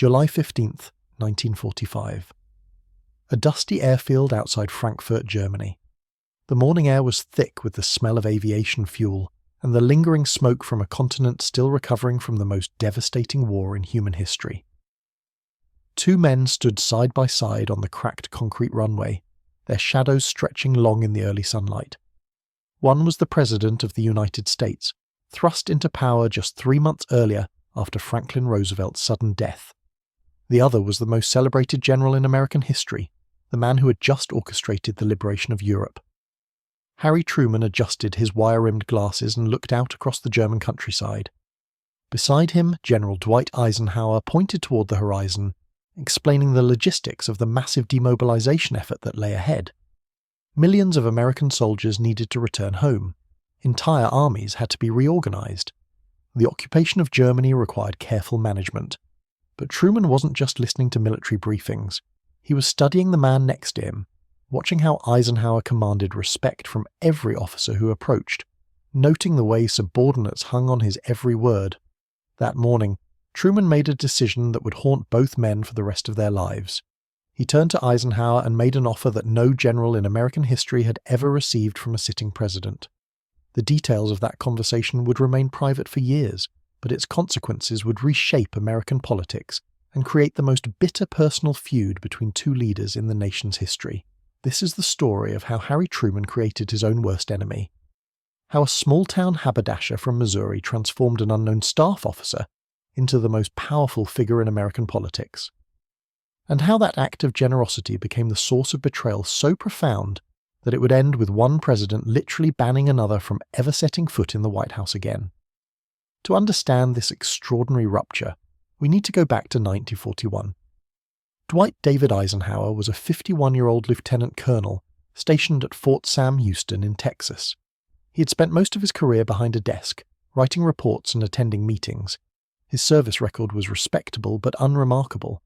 July 15th, 1945. A dusty airfield outside Frankfurt, Germany. The morning air was thick with the smell of aviation fuel and the lingering smoke from a continent still recovering from the most devastating war in human history. Two men stood side by side on the cracked concrete runway, their shadows stretching long in the early sunlight. One was the President of the United States, thrust into power just 3 months earlier after Franklin Roosevelt's sudden death. The other was the most celebrated general in American history, the man who had just orchestrated the liberation of Europe. Harry Truman adjusted his wire-rimmed glasses and looked out across the German countryside. Beside him, General Dwight Eisenhower pointed toward the horizon, explaining the logistics of the massive demobilization effort that lay ahead. Millions of American soldiers needed to return home. Entire armies had to be reorganized. The occupation of Germany required careful management. But Truman wasn't just listening to military briefings. He was studying the man next to him, watching how Eisenhower commanded respect from every officer who approached, noting the way subordinates hung on his every word. That morning, Truman made a decision that would haunt both men for the rest of their lives. He turned to Eisenhower and made an offer that no general in American history had ever received from a sitting president. The details of that conversation would remain private for years, but its consequences would reshape American politics and create the most bitter personal feud between two leaders in the nation's history. This is the story of how Harry Truman created his own worst enemy. How a small-town haberdasher from Missouri transformed an unknown staff officer into the most powerful figure in American politics. And how that act of generosity became the source of betrayal so profound that it would end with one president literally banning another from ever setting foot in the White House again. To understand this extraordinary rupture, we need to go back to 1941. Dwight David Eisenhower was a 51-year-old lieutenant colonel stationed at Fort Sam Houston in Texas. He had spent most of his career behind a desk, writing reports and attending meetings. His service record was respectable but unremarkable.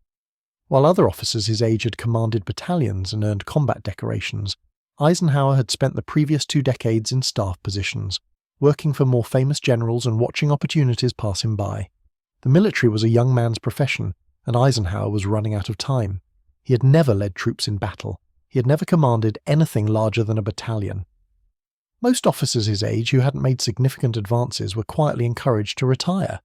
While other officers his age had commanded battalions and earned combat decorations, Eisenhower had spent the previous 2 decades in staff positions, working for more famous generals and watching opportunities pass him by. The military was a young man's profession, and Eisenhower was running out of time. He had never led troops in battle. He had never commanded anything larger than a battalion. Most officers his age who hadn't made significant advances were quietly encouraged to retire.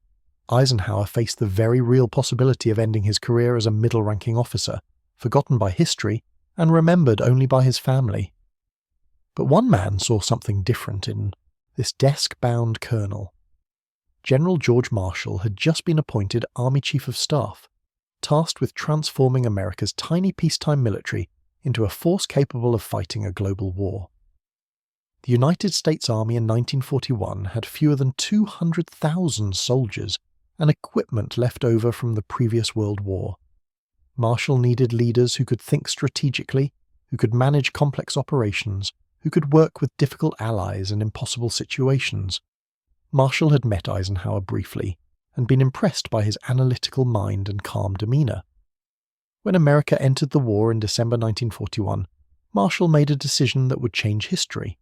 Eisenhower faced the very real possibility of ending his career as a middle-ranking officer, forgotten by history and remembered only by his family. But one man saw something different in this desk-bound colonel. General George Marshall had just been appointed Army Chief of Staff, tasked with transforming America's tiny peacetime military into a force capable of fighting a global war. The United States Army in 1941 had fewer than 200,000 soldiers and equipment left over from the previous World War. Marshall needed leaders who could think strategically, who could manage complex operations, who could work with difficult allies and impossible situations. Marshall had met Eisenhower briefly and been impressed by his analytical mind and calm demeanor. When America entered the war in December 1941, Marshall made a decision that would change history.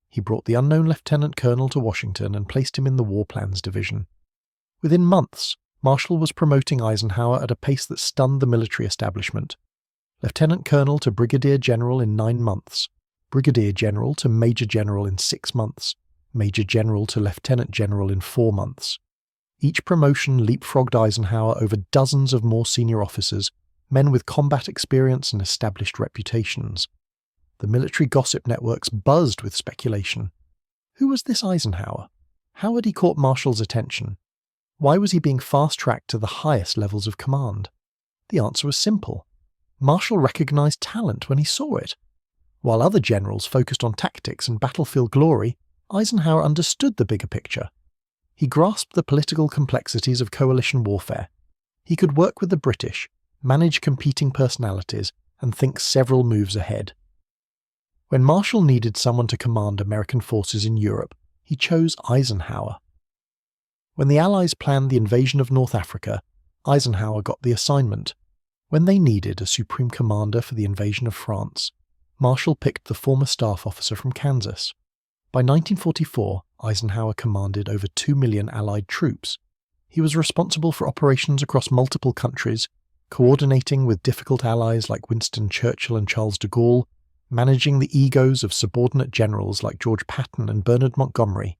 He brought the unknown lieutenant colonel to Washington and placed him in the War Plans Division. Within months, Marshall was promoting Eisenhower at a pace that stunned the military establishment. Lieutenant colonel to brigadier general in 9 months, brigadier general to major general in 6 months, major general to lieutenant general in 4 months. Each promotion leapfrogged Eisenhower over dozens of more senior officers, men with combat experience and established reputations. The military gossip networks buzzed with speculation. Who was this Eisenhower? How had he caught Marshall's attention? Why was he being fast-tracked to the highest levels of command? The answer was simple. Marshall recognized talent when he saw it. While other generals focused on tactics and battlefield glory, Eisenhower understood the bigger picture. He grasped the political complexities of coalition warfare. He could work with the British, manage competing personalities, and think several moves ahead. When Marshall needed someone to command American forces in Europe, he chose Eisenhower. When the Allies planned the invasion of North Africa, Eisenhower got the assignment. When they needed a supreme commander for the invasion of France, Marshall picked the former staff officer from Kansas. By 1944, Eisenhower commanded over 2 million Allied troops. He was responsible for operations across multiple countries, coordinating with difficult allies like Winston Churchill and Charles de Gaulle, managing the egos of subordinate generals like George Patton and Bernard Montgomery.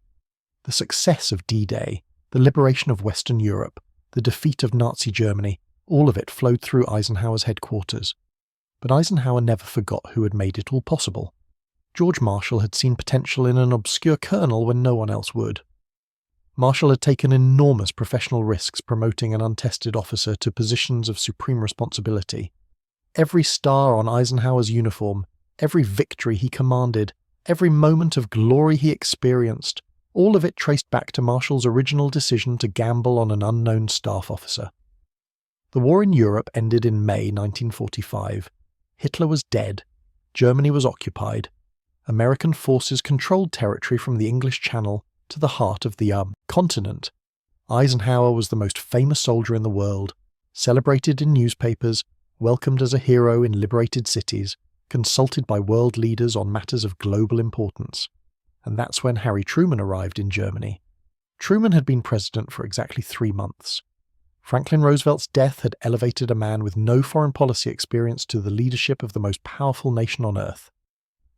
The success of D-Day, the liberation of Western Europe, the defeat of Nazi Germany, all of it flowed through Eisenhower's headquarters. But Eisenhower never forgot who had made it all possible. George Marshall had seen potential in an obscure colonel when no one else would. Marshall had taken enormous professional risks promoting an untested officer to positions of supreme responsibility. Every star on Eisenhower's uniform, every victory he commanded, every moment of glory he experienced, all of it traced back to Marshall's original decision to gamble on an unknown staff officer. The war in Europe ended in May 1945. Hitler was dead. Germany was occupied. American forces controlled territory from the English Channel to the heart of the continent. Eisenhower was the most famous soldier in the world, celebrated in newspapers, welcomed as a hero in liberated cities, consulted by world leaders on matters of global importance. And that's when Harry Truman arrived in Germany. Truman had been president for exactly 3 months. Franklin Roosevelt's death had elevated a man with no foreign policy experience to the leadership of the most powerful nation on earth.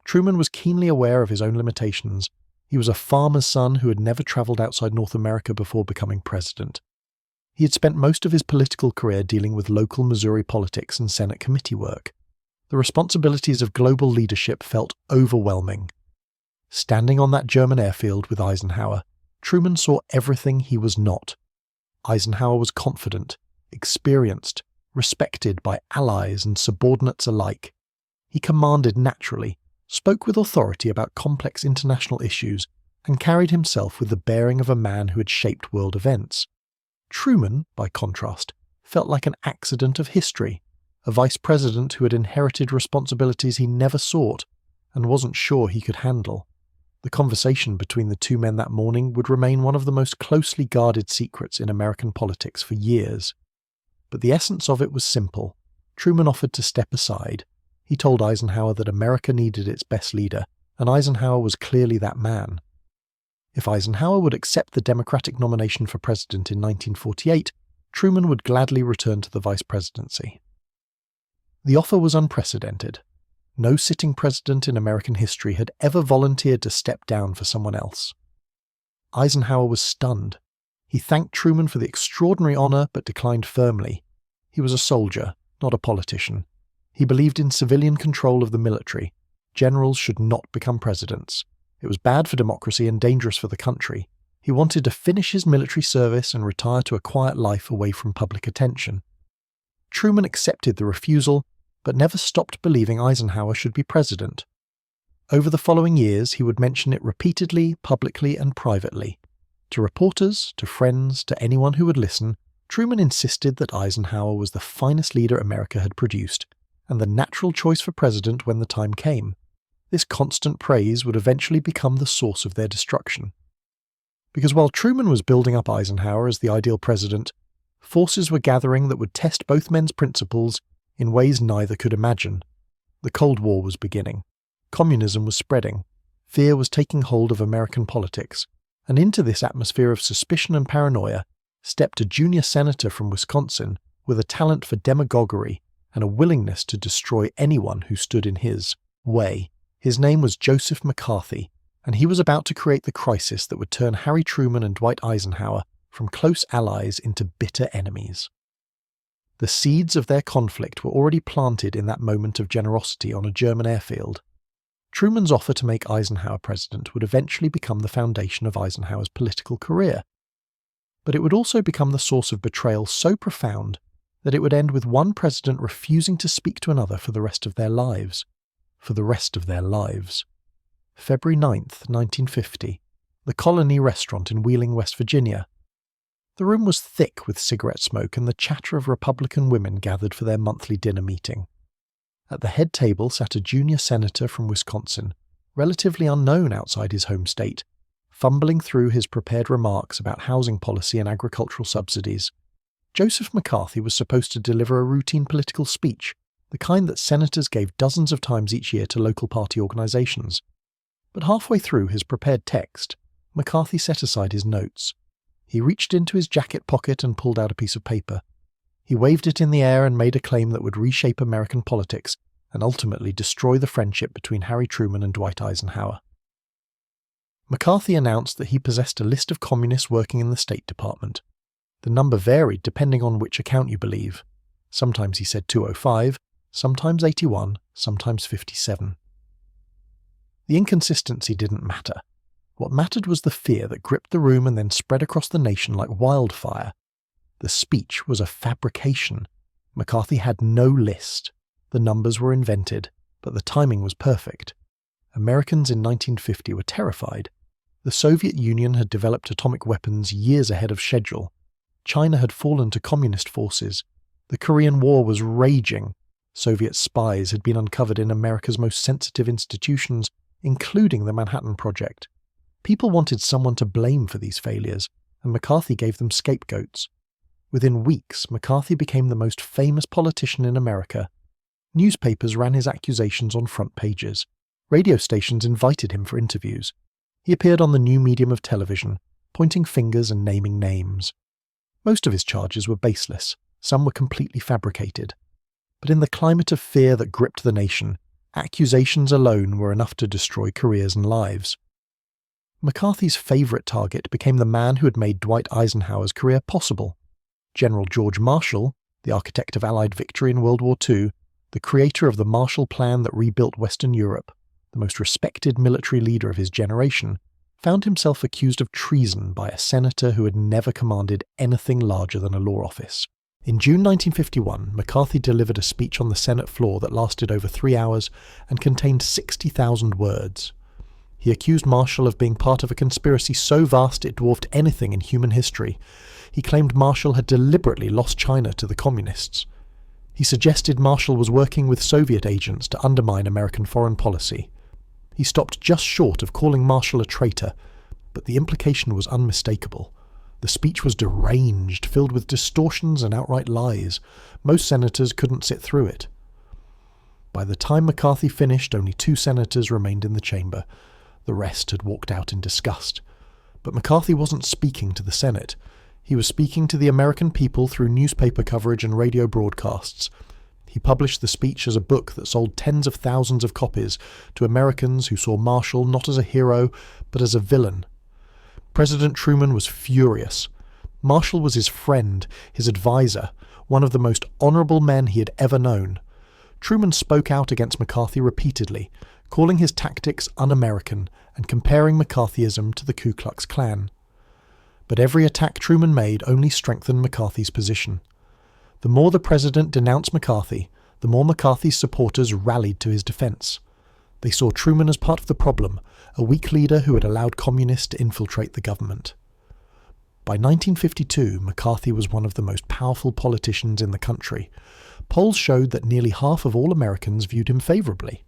Truman was keenly aware of his own limitations. He was a farmer's son who had never travelled outside North America before becoming president. He had spent most of his political career dealing with local Missouri politics and Senate committee work. The responsibilities of global leadership felt overwhelming. Standing on that German airfield with Eisenhower, Truman saw everything he was not. Eisenhower was confident, experienced, respected by allies and subordinates alike. He commanded naturally, spoke with authority about complex international issues, and carried himself with the bearing of a man who had shaped world events. Truman, by contrast, felt like an accident of history, a vice president who had inherited responsibilities he never sought and wasn't sure he could handle. The conversation between the two men that morning would remain one of the most closely guarded secrets in American politics for years. But the essence of it was simple. Truman offered to step aside. He told Eisenhower that America needed its best leader, and Eisenhower was clearly that man. If Eisenhower would accept the Democratic nomination for president in 1948, Truman would gladly return to the vice presidency. The offer was unprecedented. No sitting president in American history had ever volunteered to step down for someone else. Eisenhower was stunned. He thanked Truman for the extraordinary honor but declined firmly. He was a soldier, not a politician. He believed in civilian control of the military. Generals should not become presidents. It was bad for democracy and dangerous for the country. He wanted to finish his military service and retire to a quiet life away from public attention. Truman accepted the refusal, but never stopped believing Eisenhower should be president. Over the following years, he would mention it repeatedly, publicly, and privately. To reporters, to friends, to anyone who would listen, Truman insisted that Eisenhower was the finest leader America had produced, and the natural choice for president when the time came. This constant praise would eventually become the source of their destruction. Because while Truman was building up Eisenhower as the ideal president, forces were gathering that would test both men's principles in ways neither could imagine. The Cold War was beginning. Communism was spreading. Fear was taking hold of American politics. And into this atmosphere of suspicion and paranoia stepped a junior senator from Wisconsin with a talent for demagoguery and a willingness to destroy anyone who stood in his way. His name was Joseph McCarthy, and he was about to create the crisis that would turn Harry Truman and Dwight Eisenhower from close allies into bitter enemies. The seeds of their conflict were already planted in that moment of generosity on a German airfield. Truman's offer to make Eisenhower president would eventually become the foundation of Eisenhower's political career. But it would also become the source of betrayal so profound that it would end with one president refusing to speak to another for the rest of their lives. For the rest of their lives. February 9th, 1950. The Colony Restaurant in Wheeling, West Virginia. The room was thick with cigarette smoke and the chatter of Republican women gathered for their monthly dinner meeting. At the head table sat a junior senator from Wisconsin, relatively unknown outside his home state, fumbling through his prepared remarks about housing policy and agricultural subsidies. Joseph McCarthy was supposed to deliver a routine political speech, the kind that senators gave dozens of times each year to local party organizations. But halfway through his prepared text, McCarthy set aside his notes. He reached into his jacket pocket and pulled out a piece of paper. He waved it in the air and made a claim that would reshape American politics and ultimately destroy the friendship between Harry Truman and Dwight Eisenhower. McCarthy announced that he possessed a list of communists working in the State Department. The number varied depending on which account you believe. Sometimes he said 205, sometimes 81, sometimes 57. The inconsistency didn't matter. What mattered was the fear that gripped the room and then spread across the nation like wildfire. The speech was a fabrication. McCarthy had no list. The numbers were invented, but the timing was perfect. Americans in 1950 were terrified. The Soviet Union had developed atomic weapons years ahead of schedule. China had fallen to communist forces. The Korean War was raging. Soviet spies had been uncovered in America's most sensitive institutions, including the Manhattan Project. People wanted someone to blame for these failures, and McCarthy gave them scapegoats. Within weeks, McCarthy became the most famous politician in America. Newspapers ran his accusations on front pages. Radio stations invited him for interviews. He appeared on the new medium of television, pointing fingers and naming names. Most of his charges were baseless. Some were completely fabricated. But in the climate of fear that gripped the nation, accusations alone were enough to destroy careers and lives. McCarthy's favourite target became the man who had made Dwight Eisenhower's career possible. General George Marshall, the architect of Allied victory in World War II, the creator of the Marshall Plan that rebuilt Western Europe, the most respected military leader of his generation, found himself accused of treason by a senator who had never commanded anything larger than a law office. In June 1951, McCarthy delivered a speech on the Senate floor that lasted over 3 hours and contained 60,000 words. He accused Marshall of being part of a conspiracy so vast it dwarfed anything in human history. He claimed Marshall had deliberately lost China to the communists. He suggested Marshall was working with Soviet agents to undermine American foreign policy. He stopped just short of calling Marshall a traitor, but the implication was unmistakable. The speech was deranged, filled with distortions and outright lies. Most senators couldn't sit through it. By the time McCarthy finished, only 2 senators remained in the chamber. The rest had walked out in disgust. But McCarthy wasn't speaking to the Senate. He was speaking to the American people through newspaper coverage and radio broadcasts. He published the speech as a book that sold tens of thousands of copies to Americans who saw Marshall not as a hero, but as a villain. President Truman was furious. Marshall was his friend, his advisor, one of the most honorable men he had ever known. Truman spoke out against McCarthy repeatedly, calling his tactics un-American and comparing McCarthyism to the Ku Klux Klan. But every attack Truman made only strengthened McCarthy's position. The more the president denounced McCarthy, the more McCarthy's supporters rallied to his defense. They saw Truman as part of the problem, a weak leader who had allowed communists to infiltrate the government. By 1952, McCarthy was one of the most powerful politicians in the country. Polls showed that nearly half of all Americans viewed him favourably.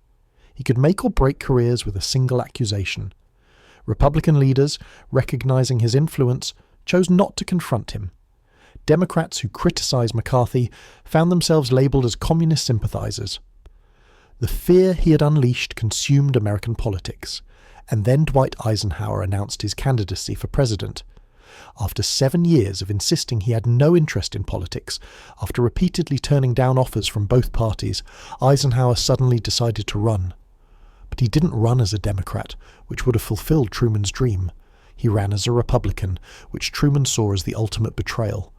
He could make or break careers with a single accusation. Republican leaders, recognizing his influence, chose not to confront him. Democrats who criticized McCarthy found themselves labeled as communist sympathizers. The fear he had unleashed consumed American politics, and then Dwight Eisenhower announced his candidacy for president. After 7 years of insisting he had no interest in politics, after repeatedly turning down offers from both parties, Eisenhower suddenly decided to run. But he didn't run as a Democrat, which would have fulfilled Truman's dream. He ran as a Republican, which Truman saw as the ultimate betrayal.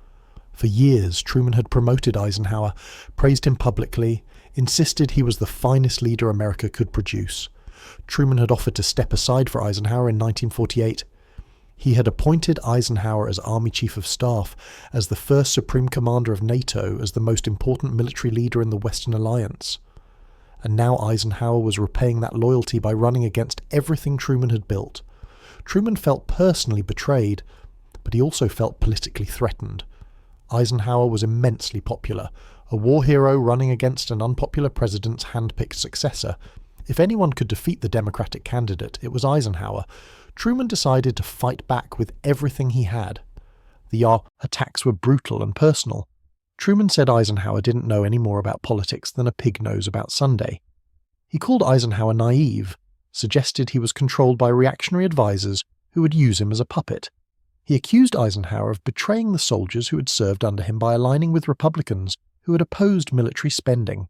For years, Truman had promoted Eisenhower, praised him publicly, insisted he was the finest leader America could produce. Truman had offered to step aside for Eisenhower in 1948. He had appointed Eisenhower as Army Chief of Staff, as the first Supreme Commander of NATO, as the most important military leader in the Western Alliance. And now Eisenhower was repaying that loyalty by running against everything Truman had built. Truman felt personally betrayed, but he also felt politically threatened. Eisenhower was immensely popular, a war hero running against an unpopular president's hand-picked successor. If anyone could defeat the Democratic candidate, it was Eisenhower. Truman decided to fight back with everything he had. The attacks were brutal and personal. Truman said Eisenhower didn't know any more about politics than a pig knows about Sunday. He called Eisenhower naive, suggested he was controlled by reactionary advisors who would use him as a puppet. He accused Eisenhower of betraying the soldiers who had served under him by aligning with Republicans who had opposed military spending.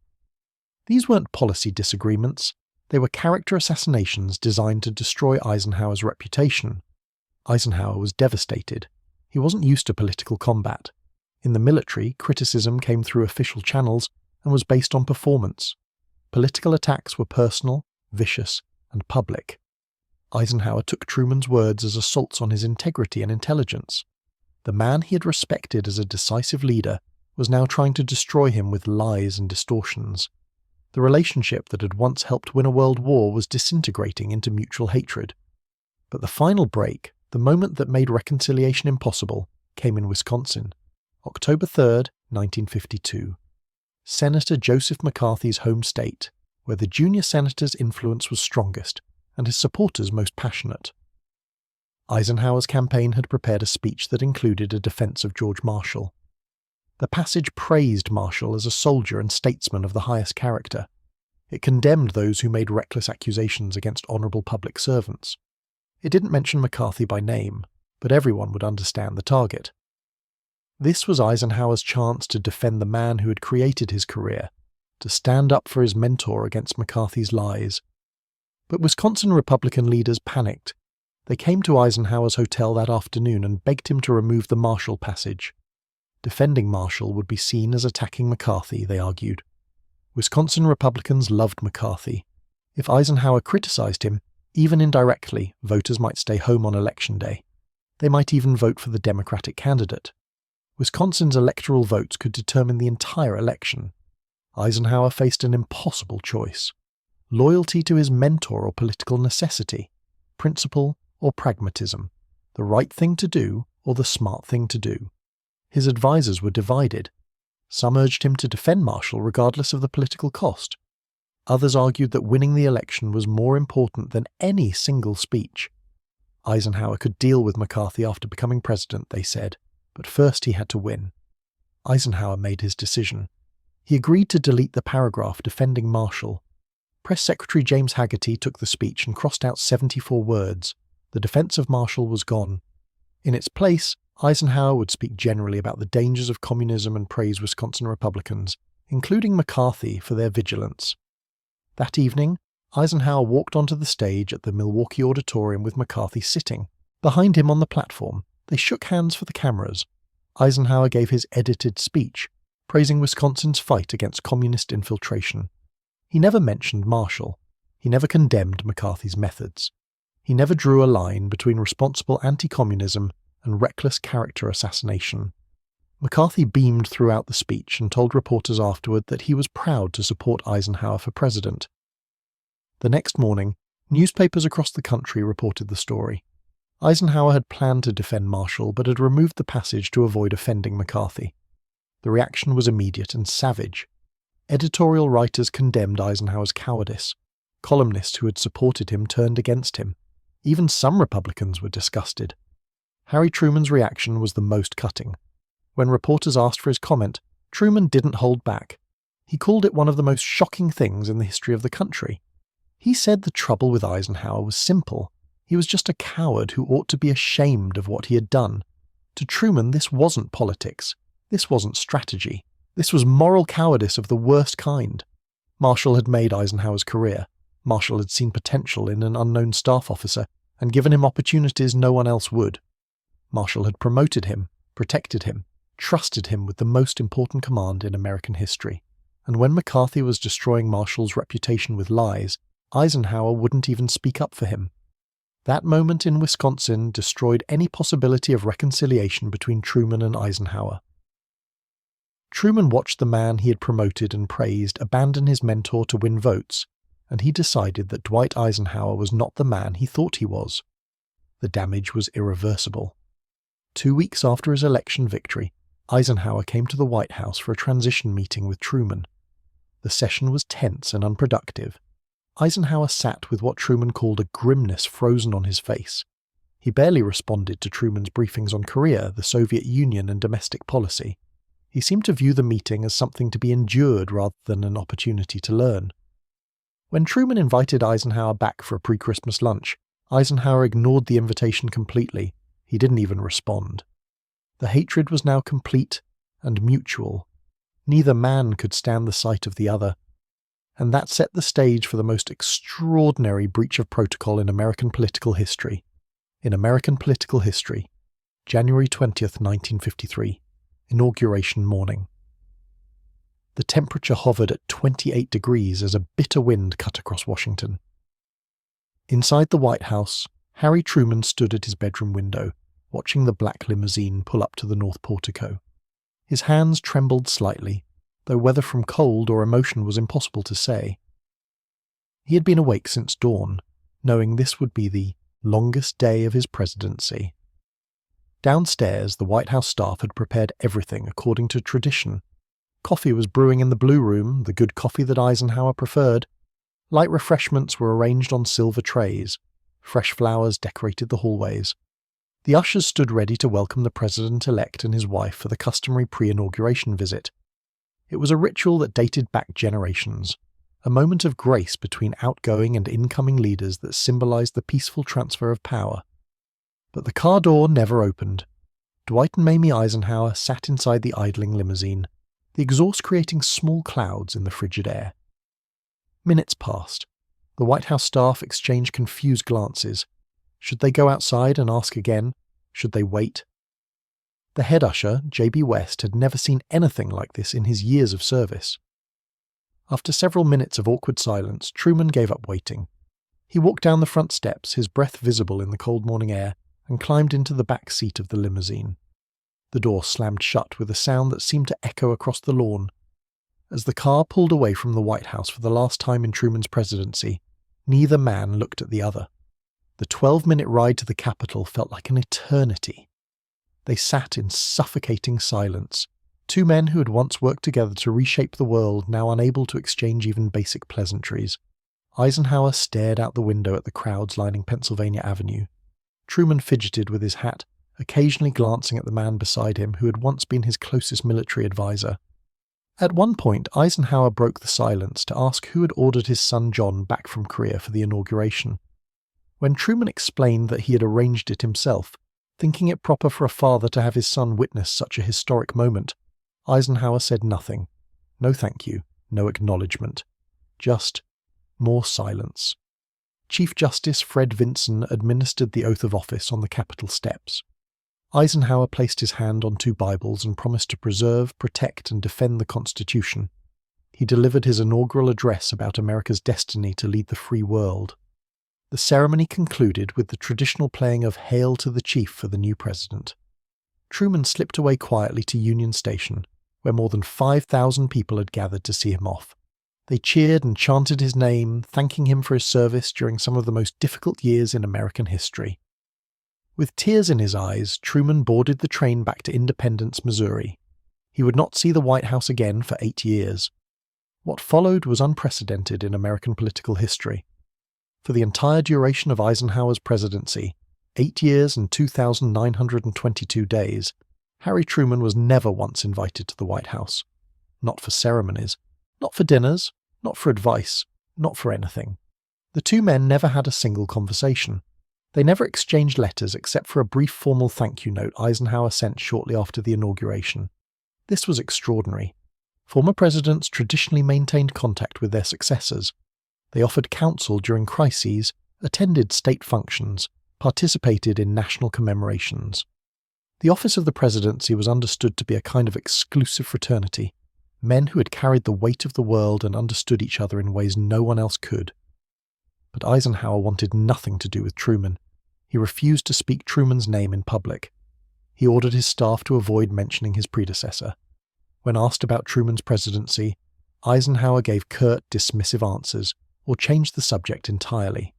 These weren't policy disagreements, they were character assassinations designed to destroy Eisenhower's reputation. Eisenhower was devastated. He wasn't used to political combat. In the military, criticism came through official channels and was based on performance. Political attacks were personal, vicious, and public. Eisenhower took Truman's words as assaults on his integrity and intelligence. The man he had respected as a decisive leader was now trying to destroy him with lies and distortions. The relationship that had once helped win a world war was disintegrating into mutual hatred. But the final break, the moment that made reconciliation impossible, came in Wisconsin. October 3rd, 1952. Senator Joseph McCarthy's home state, where the junior senator's influence was strongest and his supporters most passionate. Eisenhower's campaign had prepared a speech that included a defense of George Marshall. The passage praised Marshall as a soldier and statesman of the highest character. It condemned those who made reckless accusations against honourable public servants. It didn't mention McCarthy by name, but everyone would understand the target. This was Eisenhower's chance to defend the man who had created his career, to stand up for his mentor against McCarthy's lies. But Wisconsin Republican leaders panicked. They came to Eisenhower's hotel that afternoon and begged him to remove the Marshall passage. Defending Marshall would be seen as attacking McCarthy, they argued. Wisconsin Republicans loved McCarthy. If Eisenhower criticized him, even indirectly, voters might stay home on Election Day. They might even vote for the Democratic candidate. Wisconsin's electoral votes could determine the entire election. Eisenhower faced an impossible choice. Loyalty to his mentor or political necessity, principle or pragmatism, the right thing to do or the smart thing to do. His advisers were divided. Some urged him to defend Marshall regardless of the political cost. Others argued that winning the election was more important than any single speech. Eisenhower could deal with McCarthy after becoming president, they said, but first he had to win. Eisenhower made his decision. He agreed to delete the paragraph defending Marshall. Press Secretary James Haggerty took the speech and crossed out 74 words. The defense of Marshall was gone. In its place, Eisenhower would speak generally about the dangers of communism and praise Wisconsin Republicans, including McCarthy for their vigilance. That evening, Eisenhower walked onto the stage at the Milwaukee Auditorium with McCarthy sitting. Behind him on the platform, they shook hands for the cameras. Eisenhower gave his edited speech, praising Wisconsin's fight against communist infiltration. He never mentioned Marshall. He never condemned McCarthy's methods. He never drew a line between responsible anti-communism and reckless character assassination. McCarthy beamed throughout the speech and told reporters afterward that he was proud to support Eisenhower for president. The next morning, newspapers across the country reported the story. Eisenhower had planned to defend Marshall but had removed the passage to avoid offending McCarthy. The reaction was immediate and savage. Editorial writers condemned Eisenhower's cowardice. Columnists who had supported him turned against him. Even some Republicans were disgusted. Harry Truman's reaction was the most cutting. When reporters asked for his comment, Truman didn't hold back. He called it one of the most shocking things in the history of the country. He said the trouble with Eisenhower was simple. He was just a coward who ought to be ashamed of what he had done. To Truman, this wasn't politics. This wasn't strategy. This was moral cowardice of the worst kind. Marshall had made Eisenhower's career. Marshall had seen potential in an unknown staff officer and given him opportunities no one else would. Marshall had promoted him, protected him, trusted him with the most important command in American history. And when McCarthy was destroying Marshall's reputation with lies, Eisenhower wouldn't even speak up for him. That moment in Wisconsin destroyed any possibility of reconciliation between Truman and Eisenhower. Truman watched the man he had promoted and praised abandon his mentor to win votes, and he decided that Dwight Eisenhower was not the man he thought he was. The damage was irreversible. 2 weeks after his election victory, Eisenhower came to the White House for a transition meeting with Truman. The session was tense and unproductive. Eisenhower sat with what Truman called a grimness frozen on his face. He barely responded to Truman's briefings on Korea, the Soviet Union, and domestic policy. He seemed to view the meeting as something to be endured rather than an opportunity to learn. When Truman invited Eisenhower back for a pre-Christmas lunch, Eisenhower ignored the invitation completely. He didn't even respond. The hatred was now complete and mutual. Neither man could stand the sight of the other. And that set the stage for the most extraordinary breach of protocol in American political history. In American political history, January 20th, 1953, Inauguration morning. The temperature hovered at 28 degrees as a bitter wind cut across Washington. Inside the White House, Harry Truman stood at his bedroom window, watching the black limousine pull up to the north portico. His hands trembled slightly, though whether from cold or emotion was impossible to say. He had been awake since dawn, knowing this would be the longest day of his presidency. Downstairs, the White House staff had prepared everything according to tradition. Coffee was brewing in the Blue Room, the good coffee that Eisenhower preferred. Light refreshments were arranged on silver trays. Fresh flowers decorated the hallways. The ushers stood ready to welcome the president-elect and his wife for the customary pre-inauguration visit. It was a ritual that dated back generations, a moment of grace between outgoing and incoming leaders that symbolized the peaceful transfer of power. But the car door never opened. Dwight and Mamie Eisenhower sat inside the idling limousine, the exhaust creating small clouds in the frigid air. Minutes passed. The White House staff exchanged confused glances. Should they go outside and ask again? Should they wait? The head usher, J.B. West, had never seen anything like this in his years of service. After several minutes of awkward silence, Truman gave up waiting. He walked down the front steps, his breath visible in the cold morning air, and climbed into the back seat of the limousine. The door slammed shut with a sound that seemed to echo across the lawn. As the car pulled away from the White House for the last time in Truman's presidency, neither man looked at the other. The 12-minute ride to the Capitol felt like an eternity. They sat in suffocating silence, two men who had once worked together to reshape the world now unable to exchange even basic pleasantries. Eisenhower stared out the window at the crowds lining Pennsylvania Avenue. Truman fidgeted with his hat, occasionally glancing at the man beside him who had once been his closest military advisor. At one point, Eisenhower broke the silence to ask who had ordered his son John back from Korea for the inauguration. When Truman explained that he had arranged it himself, thinking it proper for a father to have his son witness such a historic moment, Eisenhower said nothing. No thank you, no acknowledgement. Just more silence. Chief Justice Fred Vinson administered the oath of office on the Capitol steps. Eisenhower placed his hand on two Bibles and promised to preserve, protect, and defend the Constitution. He delivered his inaugural address about America's destiny to lead the free world. The ceremony concluded with the traditional playing of Hail to the Chief for the new president. Truman slipped away quietly to Union Station, where more than 5,000 people had gathered to see him off. They cheered and chanted his name, thanking him for his service during some of the most difficult years in American history. With tears in his eyes, Truman boarded the train back to Independence, Missouri. He would not see the White House again for 8 years. What followed was unprecedented in American political history. For the entire duration of Eisenhower's presidency, 8 years and 2,922 days, Harry Truman was never once invited to the White House. Not for ceremonies, not for dinners, not for advice, not for anything. The two men never had a single conversation. They never exchanged letters except for a brief formal thank you note Eisenhower sent shortly after the inauguration. This was extraordinary. Former presidents traditionally maintained contact with their successors. They offered counsel during crises, attended state functions, participated in national commemorations. The office of the presidency was understood to be a kind of exclusive fraternity, men who had carried the weight of the world and understood each other in ways no one else could. But Eisenhower wanted nothing to do with Truman. He refused to speak Truman's name in public. He ordered his staff to avoid mentioning his predecessor. When asked about Truman's presidency, Eisenhower gave curt, dismissive answers, or changed the subject entirely.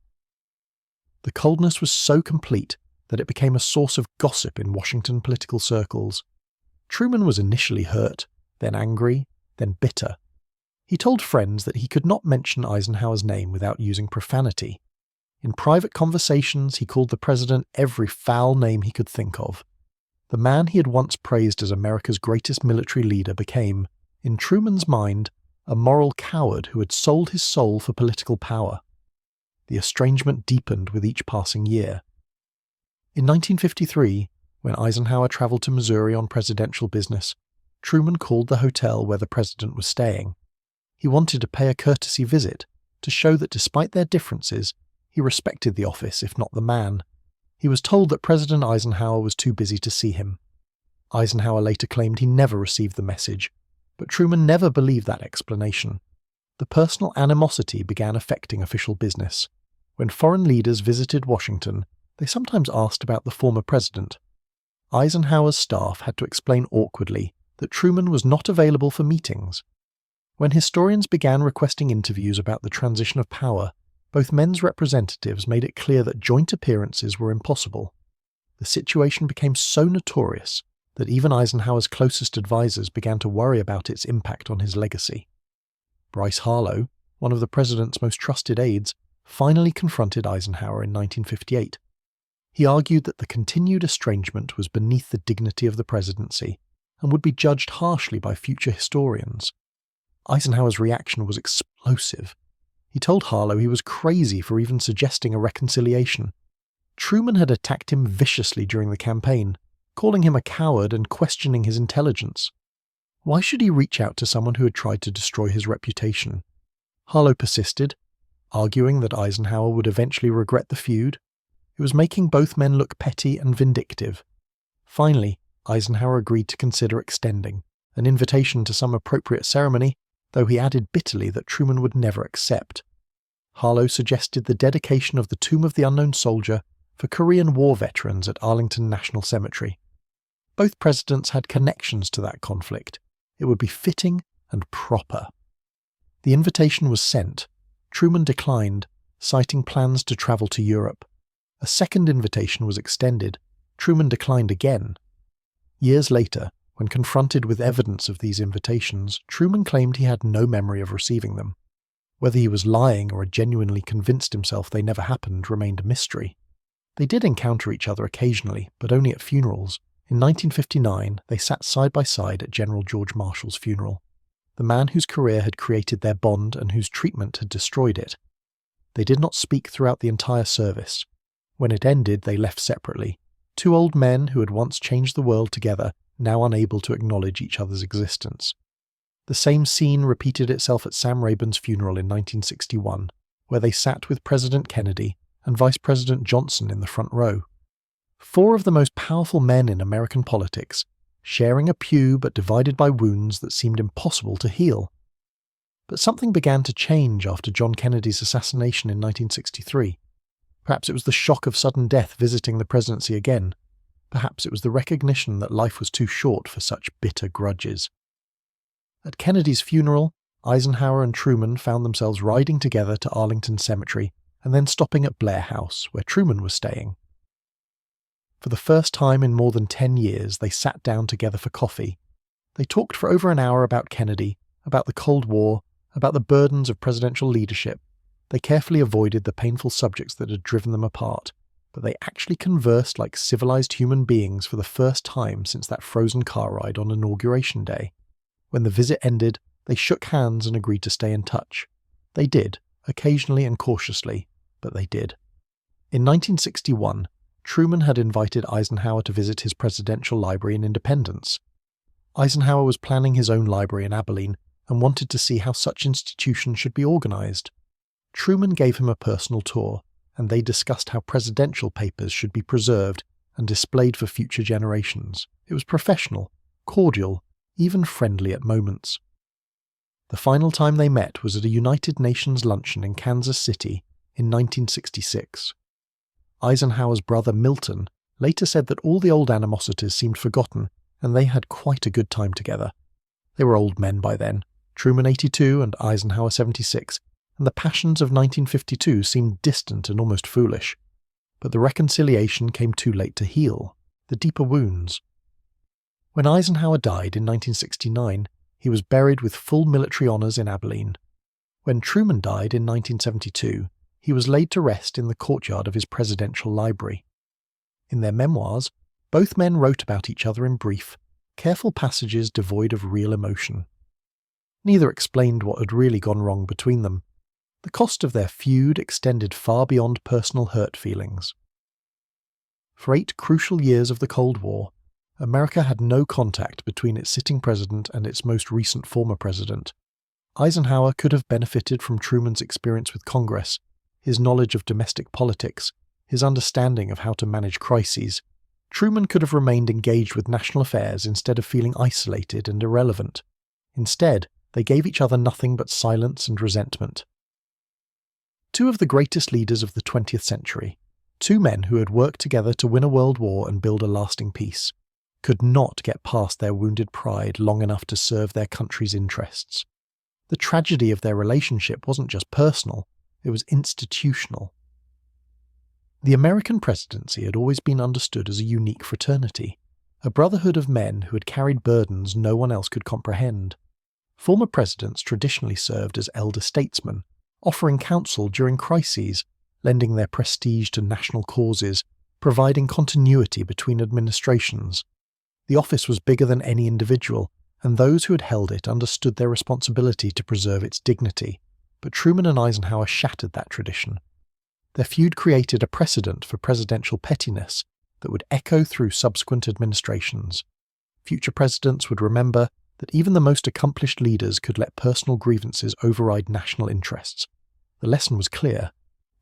The coldness was so complete that it became a source of gossip in Washington political circles. Truman was initially hurt, then angry, then bitter. He told friends that he could not mention Eisenhower's name without using profanity. In private conversations, he called the president every foul name he could think of. The man he had once praised as America's greatest military leader became, in Truman's mind, a moral coward who had sold his soul for political power. The estrangement deepened with each passing year. In 1953, when Eisenhower traveled to Missouri on presidential business, Truman called the hotel where the president was staying. He wanted to pay a courtesy visit to show that despite their differences, he respected the office, if not the man. He was told that President Eisenhower was too busy to see him. Eisenhower later claimed he never received the message, but Truman never believed that explanation. The personal animosity began affecting official business. When foreign leaders visited Washington, they sometimes asked about the former president. Eisenhower's staff had to explain awkwardly that Truman was not available for meetings. When historians began requesting interviews about the transition of power, both men's representatives made it clear that joint appearances were impossible. The situation became so notorious that even Eisenhower's closest advisors began to worry about its impact on his legacy. Bryce Harlow, one of the president's most trusted aides, finally confronted Eisenhower in 1958. He argued that the continued estrangement was beneath the dignity of the presidency and would be judged harshly by future historians. Eisenhower's reaction was explosive. He told Harlow he was crazy for even suggesting a reconciliation. Truman had attacked him viciously during the campaign, calling him a coward and questioning his intelligence. Why should he reach out to someone who had tried to destroy his reputation? Harlow persisted, arguing that Eisenhower would eventually regret the feud. It was making both men look petty and vindictive. Finally, Eisenhower agreed to consider extending an invitation to some appropriate ceremony, though he added bitterly that Truman would never accept. Harlow suggested the dedication of the Tomb of the Unknown Soldier for Korean War veterans at Arlington National Cemetery. Both presidents had connections to that conflict. It would be fitting and proper. The invitation was sent. Truman declined, citing plans to travel to Europe. A second invitation was extended. Truman declined again. Years later, when confronted with evidence of these invitations, Truman claimed he had no memory of receiving them. Whether he was lying or had genuinely convinced himself they never happened remained a mystery. They did encounter each other occasionally, but only at funerals. In 1959, they sat side by side at General George Marshall's funeral, the man whose career had created their bond and whose treatment had destroyed it. They did not speak throughout the entire service. When it ended, they left separately, two old men who had once changed the world together, now unable to acknowledge each other's existence. The same scene repeated itself at Sam Rayburn's funeral in 1961, where they sat with President Kennedy and Vice President Johnson in the front row. Four of the most powerful men in American politics, sharing a pew but divided by wounds that seemed impossible to heal. But something began to change after John Kennedy's assassination in 1963. Perhaps it was the shock of sudden death visiting the presidency again. Perhaps it was the recognition that life was too short for such bitter grudges. At Kennedy's funeral, Eisenhower and Truman found themselves riding together to Arlington Cemetery and then stopping at Blair House, where Truman was staying. For the first time in more than 10 years, they sat down together for coffee. They talked for over an hour about Kennedy, about the Cold War, about the burdens of presidential leadership. They carefully avoided the painful subjects that had driven them apart, but they actually conversed like civilized human beings for the first time since that frozen car ride on Inauguration Day. When the visit ended, they shook hands and agreed to stay in touch. They did, occasionally and cautiously, but they did. In 1961, Truman had invited Eisenhower to visit his presidential library in Independence. Eisenhower was planning his own library in Abilene and wanted to see how such institutions should be organized. Truman gave him a personal tour, and they discussed how presidential papers should be preserved and displayed for future generations. It was professional, cordial, even friendly at moments. The final time they met was at a United Nations luncheon in Kansas City in 1966. Eisenhower's brother Milton later said that all the old animosities seemed forgotten, and they had quite a good time together. They were old men by then, Truman 82 and Eisenhower 76, and the passions of 1952 seemed distant and almost foolish. But the reconciliation came too late to heal the deeper wounds. When Eisenhower died in 1969, he was buried with full military honours in Abilene. When Truman died in 1972, he was laid to rest in the courtyard of his presidential library. In their memoirs, both men wrote about each other in brief, careful passages devoid of real emotion. Neither explained what had really gone wrong between them. The cost of their feud extended far beyond personal hurt feelings. For 8 crucial years of the Cold War, America had no contact between its sitting president and its most recent former president. Eisenhower could have benefited from Truman's experience with Congress, his knowledge of domestic politics, his understanding of how to manage crises. Truman could have remained engaged with national affairs instead of feeling isolated and irrelevant. Instead, they gave each other nothing but silence and resentment. Two of the greatest leaders of the 20th century, two men who had worked together to win a world war and build a lasting peace, could not get past their wounded pride long enough to serve their country's interests. The tragedy of their relationship wasn't just personal, it was institutional. The American presidency had always been understood as a unique fraternity, a brotherhood of men who had carried burdens no one else could comprehend. Former presidents traditionally served as elder statesmen, offering counsel during crises, lending their prestige to national causes, providing continuity between administrations. The office was bigger than any individual, and those who had held it understood their responsibility to preserve its dignity. But Truman and Eisenhower shattered that tradition. Their feud created a precedent for presidential pettiness that would echo through subsequent administrations. Future presidents would remember that even the most accomplished leaders could let personal grievances override national interests. The lesson was clear.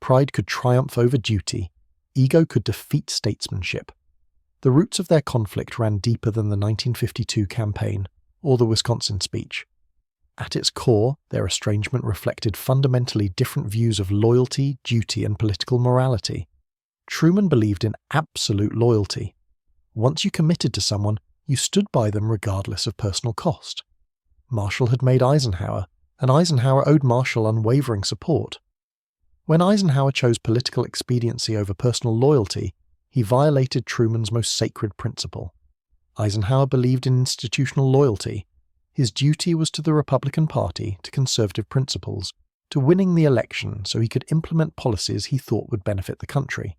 Pride could triumph over duty. Ego could defeat statesmanship. The roots of their conflict ran deeper than the 1952 campaign or the Wisconsin speech. At its core, their estrangement reflected fundamentally different views of loyalty, duty, and political morality. Truman believed in absolute loyalty. Once you committed to someone, you stood by them regardless of personal cost. Marshall had made Eisenhower, and Eisenhower owed Marshall unwavering support. When Eisenhower chose political expediency over personal loyalty, he violated Truman's most sacred principle. Eisenhower believed in institutional loyalty. His duty was to the Republican Party, to conservative principles, to winning the election so he could implement policies he thought would benefit the country.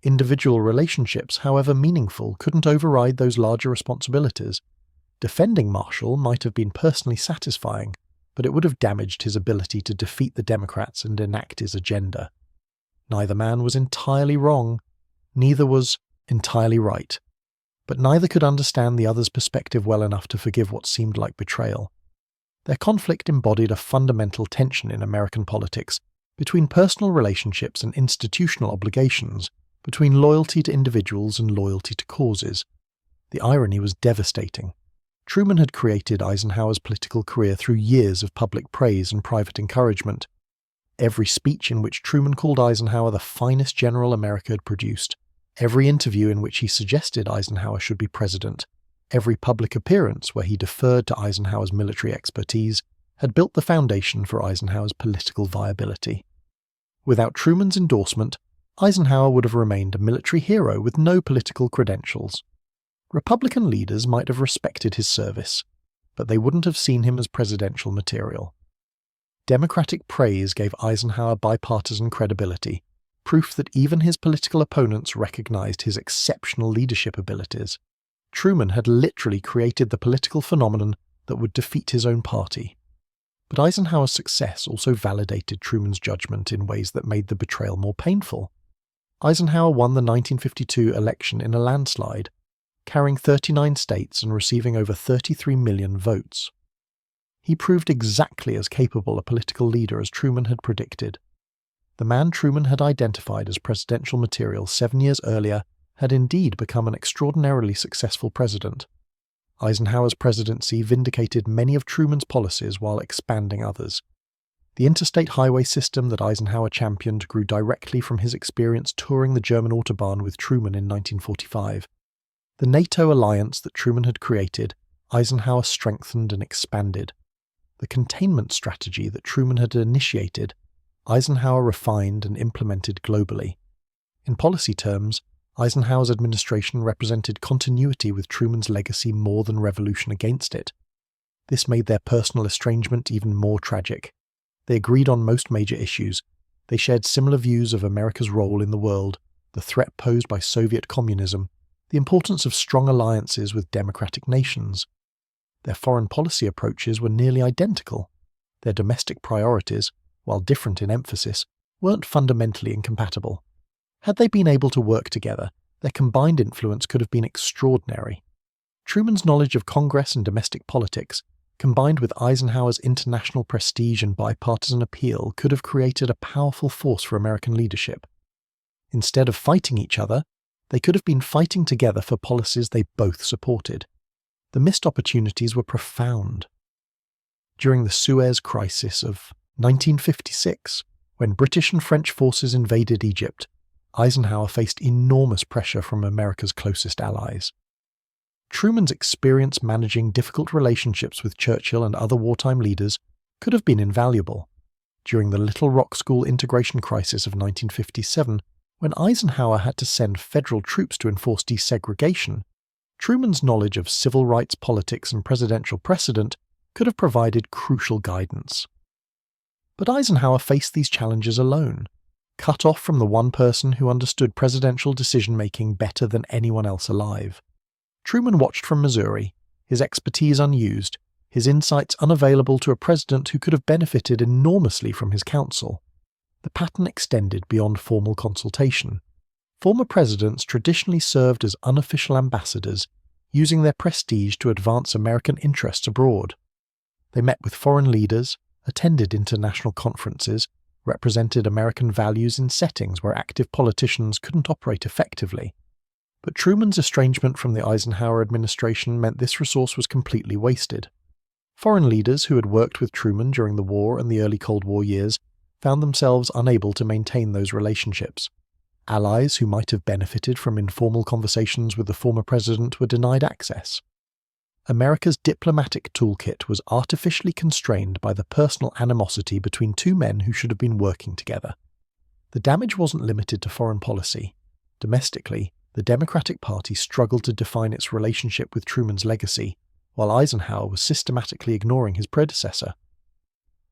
Individual relationships, however meaningful, couldn't override those larger responsibilities. Defending Marshall might have been personally satisfying, but it would have damaged his ability to defeat the Democrats and enact his agenda. Neither man was entirely wrong, neither was entirely right. But neither could understand the other's perspective well enough to forgive what seemed like betrayal. Their conflict embodied a fundamental tension in American politics, between personal relationships and institutional obligations, between loyalty to individuals and loyalty to causes. The irony was devastating. Truman had created Eisenhower's political career through years of public praise and private encouragement. Every speech in which Truman called Eisenhower the finest general America had produced, every interview in which he suggested Eisenhower should be president, every public appearance where he deferred to Eisenhower's military expertise, had built the foundation for Eisenhower's political viability. Without Truman's endorsement, Eisenhower would have remained a military hero with no political credentials. Republican leaders might have respected his service, but they wouldn't have seen him as presidential material. Democratic praise gave Eisenhower bipartisan credibility, proof that even his political opponents recognized his exceptional leadership abilities. Truman had literally created the political phenomenon that would defeat his own party. But Eisenhower's success also validated Truman's judgment in ways that made the betrayal more painful. Eisenhower won the 1952 election in a landslide, carrying 39 states and receiving over 33 million votes. He proved exactly as capable a political leader as Truman had predicted. The man Truman had identified as presidential material 7 years earlier had indeed become an extraordinarily successful president. Eisenhower's presidency vindicated many of Truman's policies while expanding others. The interstate highway system that Eisenhower championed grew directly from his experience touring the German Autobahn with Truman in 1945. The NATO alliance that Truman had created, Eisenhower strengthened and expanded. The containment strategy that Truman had initiated, Eisenhower refined and implemented globally. In policy terms, Eisenhower's administration represented continuity with Truman's legacy more than revolution against it. This made their personal estrangement even more tragic. They agreed on most major issues. They shared similar views of America's role in the world, the threat posed by Soviet communism, the importance of strong alliances with democratic nations. Their foreign policy approaches were nearly identical. Their domestic priorities, while different in emphasis, weren't fundamentally incompatible. Had they been able to work together, Their combined influence could have been extraordinary. Truman's knowledge of Congress and domestic politics, combined with Eisenhower's international prestige and bipartisan appeal, could have created a powerful force for American leadership. Instead of fighting each other, they could have been fighting together for policies they both supported. The missed opportunities were profound. During the Suez Crisis of 1956, when British and French forces invaded Egypt, Eisenhower faced enormous pressure from America's closest allies. Truman's experience managing difficult relationships with Churchill and other wartime leaders could have been invaluable. During the Little Rock School integration crisis of 1957, when Eisenhower had to send federal troops to enforce desegregation, Truman's knowledge of civil rights politics and presidential precedent could have provided crucial guidance. But Eisenhower faced these challenges alone, cut off from the one person who understood presidential decision-making better than anyone else alive. Truman watched from Missouri, his expertise unused, his insights unavailable to a president who could have benefited enormously from his counsel. The pattern extended beyond formal consultation. Former presidents traditionally served as unofficial ambassadors, using their prestige to advance American interests abroad. They met with foreign leaders, attended international conferences, represented American values in settings where active politicians couldn't operate effectively. But Truman's estrangement from the Eisenhower administration meant this resource was completely wasted. Foreign leaders who had worked with Truman during the war and the early Cold War years found themselves unable to maintain those relationships. Allies who might have benefited from informal conversations with the former president were denied access. America's diplomatic toolkit was artificially constrained by the personal animosity between two men who should have been working together. The damage wasn't limited to foreign policy. Domestically, the Democratic Party struggled to define its relationship with Truman's legacy, while Eisenhower was systematically ignoring his predecessor.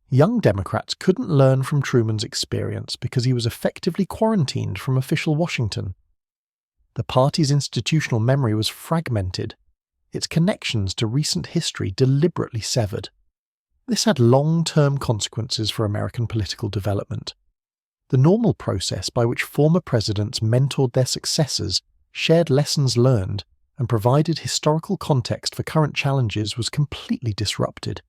Young Democrats couldn't learn from Truman's experience because he was effectively quarantined from official Washington. The party's institutional memory was fragmented, its connections to recent history deliberately severed. This had long-term consequences for American political development. The normal process by which former presidents mentored their successors, shared lessons learned, and provided historical context for current challenges was completely disrupted.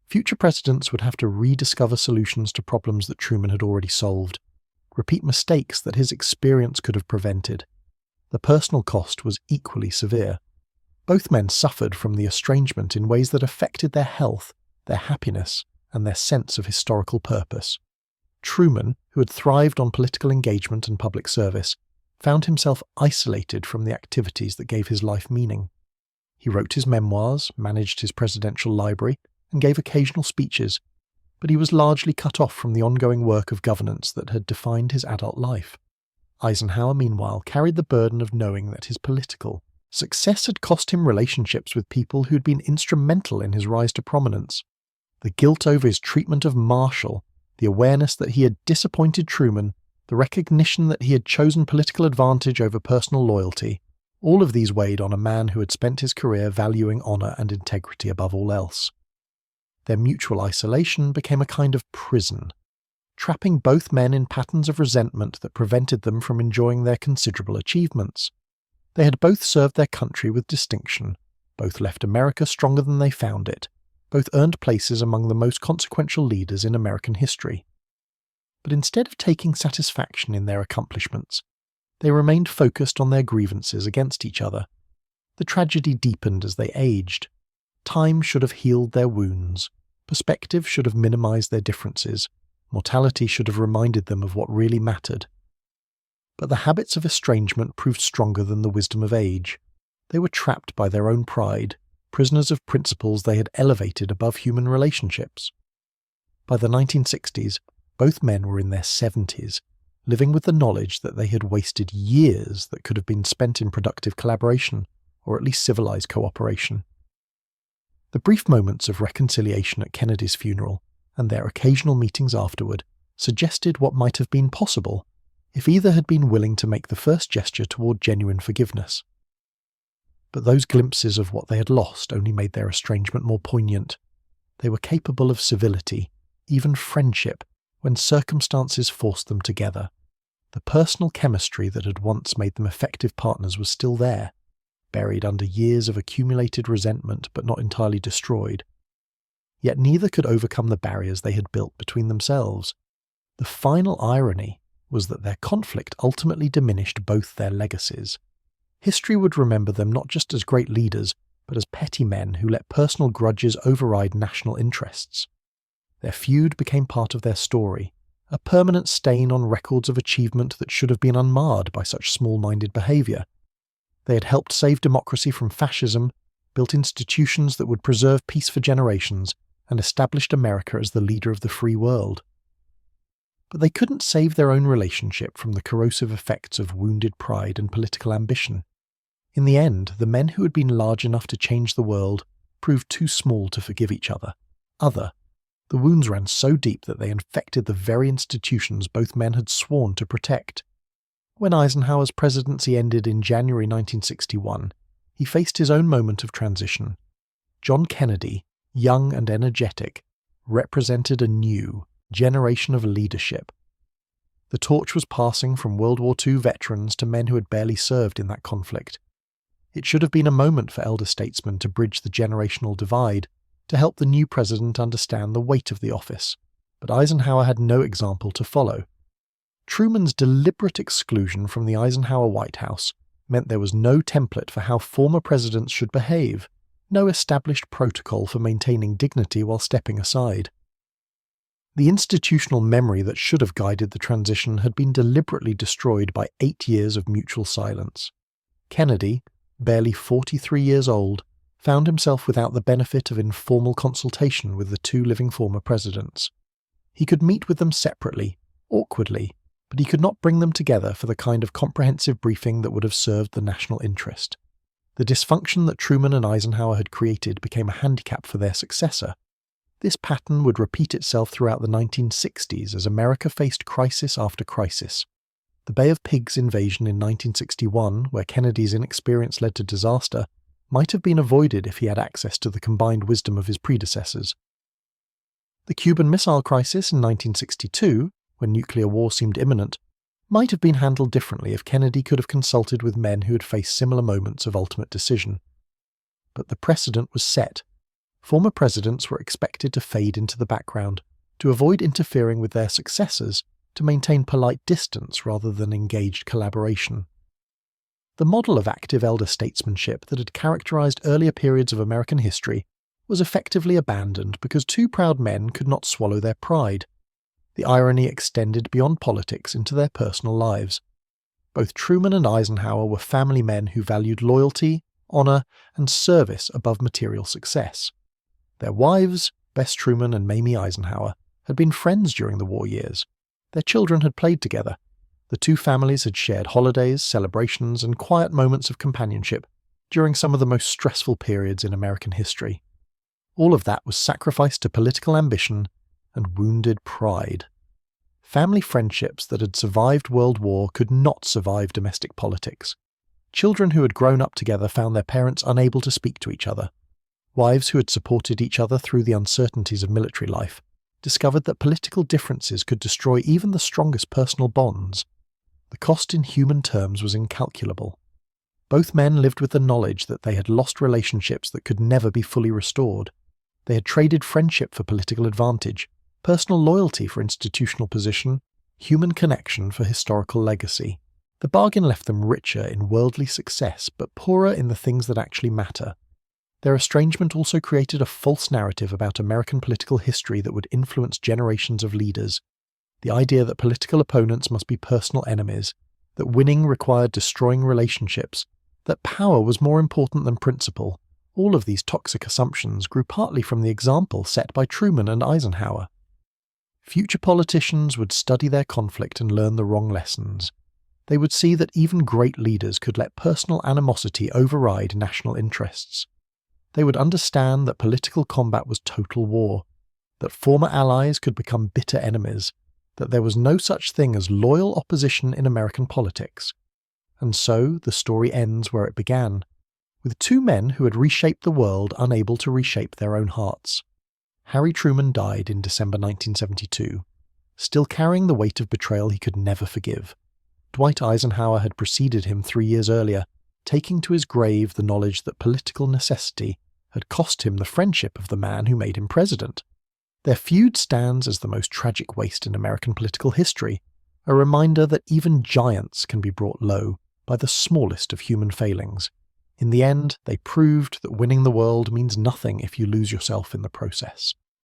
Future presidents would have to rediscover solutions to problems that Truman had already solved, repeat mistakes that his experience could have prevented. The personal cost was equally severe. Both men suffered from the estrangement in ways that affected their health, their happiness, and their sense of historical purpose. Truman, who had thrived on political engagement and public service, found himself isolated from the activities that gave his life meaning. He wrote his memoirs, managed his presidential library, and gave occasional speeches, but he was largely cut off from the ongoing work of governance that had defined his adult life. Eisenhower, meanwhile, carried the burden of knowing that his political success had cost him relationships with people who had been instrumental in his rise to prominence. The guilt over his treatment of Marshall, the awareness that he had disappointed Truman, the recognition that he had chosen political advantage over personal loyalty, all of these weighed on a man who had spent his career valuing honor and integrity above all else. Their mutual isolation became a kind of prison, trapping both men in patterns of resentment that prevented them from enjoying their considerable achievements. They had both served their country with distinction, both left America stronger than they found it, both earned places among the most consequential leaders in American history. But instead of taking satisfaction in their accomplishments, they remained focused on their grievances against each other. The tragedy deepened as they aged. Time should have healed their wounds, perspective should have minimized their differences, mortality should have reminded them of what really mattered. But the habits of estrangement proved stronger than the wisdom of age. They were trapped by their own pride, prisoners of principles they had elevated above human relationships. By the 1960s, both men were in their 70s, living with the knowledge that they had wasted years that could have been spent in productive collaboration, or at least civilized cooperation. The brief moments of reconciliation at Kennedy's funeral, and their occasional meetings afterward, suggested what might have been possible if either had been willing to make the first gesture toward genuine forgiveness. But those glimpses of what they had lost only made their estrangement more poignant. They were capable of civility, even friendship, when circumstances forced them together. The personal chemistry that had once made them effective partners was still there, buried under years of accumulated resentment but not entirely destroyed. Yet neither could overcome the barriers they had built between themselves. The final irony was that their conflict ultimately diminished both their legacies. History would remember them not just as great leaders, but as petty men who let personal grudges override national interests. Their feud became part of their story, a permanent stain on records of achievement that should have been unmarred by such small-minded behaviour. They had helped save democracy from fascism, built institutions that would preserve peace for generations, and established America as the leader of the free world. But they couldn't save their own relationship from the corrosive effects of wounded pride and political ambition. In the end, the men who had been large enough to change the world proved too small to forgive each other. The wounds ran so deep that they infected the very institutions both men had sworn to protect. When Eisenhower's presidency ended in January 1961, he faced his own moment of transition. John Kennedy, young and energetic, represented a new generation of leadership. The torch was passing from World War II veterans to men who had barely served in that conflict. It should have been a moment for elder statesmen to bridge the generational divide, to help the new president understand the weight of the office, but Eisenhower had no example to follow. Truman's deliberate exclusion from the Eisenhower White House meant there was no template for how former presidents should behave, no established protocol for maintaining dignity while stepping aside. The institutional memory that should have guided the transition had been deliberately destroyed by 8 years of mutual silence. Kennedy, barely 43 years old, found himself without the benefit of informal consultation with the two living former presidents. He could meet with them separately, awkwardly, but he could not bring them together for the kind of comprehensive briefing that would have served the national interest. The dysfunction that Truman and Eisenhower had created became a handicap for their successor. This pattern would repeat itself throughout the 1960s as America faced crisis after crisis. The Bay of Pigs invasion in 1961, where Kennedy's inexperience led to disaster, might have been avoided if he had access to the combined wisdom of his predecessors. The Cuban Missile Crisis in 1962, when nuclear war seemed imminent, might have been handled differently if Kennedy could have consulted with men who had faced similar moments of ultimate decision. But the precedent was set. Former presidents were expected to fade into the background, to avoid interfering with their successors, to maintain polite distance rather than engaged collaboration. The model of active elder statesmanship that had characterized earlier periods of American history was effectively abandoned because two proud men could not swallow their pride. The irony extended beyond politics into their personal lives. Both Truman and Eisenhower were family men who valued loyalty, honor, and service above material success. Their wives, Bess Truman and Mamie Eisenhower, had been friends during the war years. Their children had played together. The two families had shared holidays, celebrations, and quiet moments of companionship during some of the most stressful periods in American history. All of that was sacrificed to political ambition and wounded pride. Family friendships that had survived World War could not survive domestic politics. Children who had grown up together found their parents unable to speak to each other. Wives who had supported each other through the uncertainties of military life discovered that political differences could destroy even the strongest personal bonds. The cost in human terms was incalculable. Both men lived with the knowledge that they had lost relationships that could never be fully restored. They had traded friendship for political advantage, personal loyalty for institutional position, human connection for historical legacy. The bargain left them richer in worldly success, but poorer in the things that actually matter. Their estrangement also created a false narrative about American political history that would influence generations of leaders. The idea that political opponents must be personal enemies, that winning required destroying relationships, that power was more important than principle. All of these toxic assumptions grew partly from the example set by Truman and Eisenhower. Future politicians would study their conflict and learn the wrong lessons. They would see that even great leaders could let personal animosity override national interests. They would understand that political combat was total war, that former allies could become bitter enemies, that there was no such thing as loyal opposition in American politics. And so the story ends where it began, with two men who had reshaped the world unable to reshape their own hearts. Harry Truman died in December 1972, still carrying the weight of betrayal he could never forgive. Dwight Eisenhower had preceded him 3 years earlier, taking to his grave the knowledge that political necessity had cost him the friendship of the man who made him president. Their feud stands as the most tragic waste in American political history, a reminder that even giants can be brought low by the smallest of human failings. In the end, they proved that winning the world means nothing if you lose yourself in the process.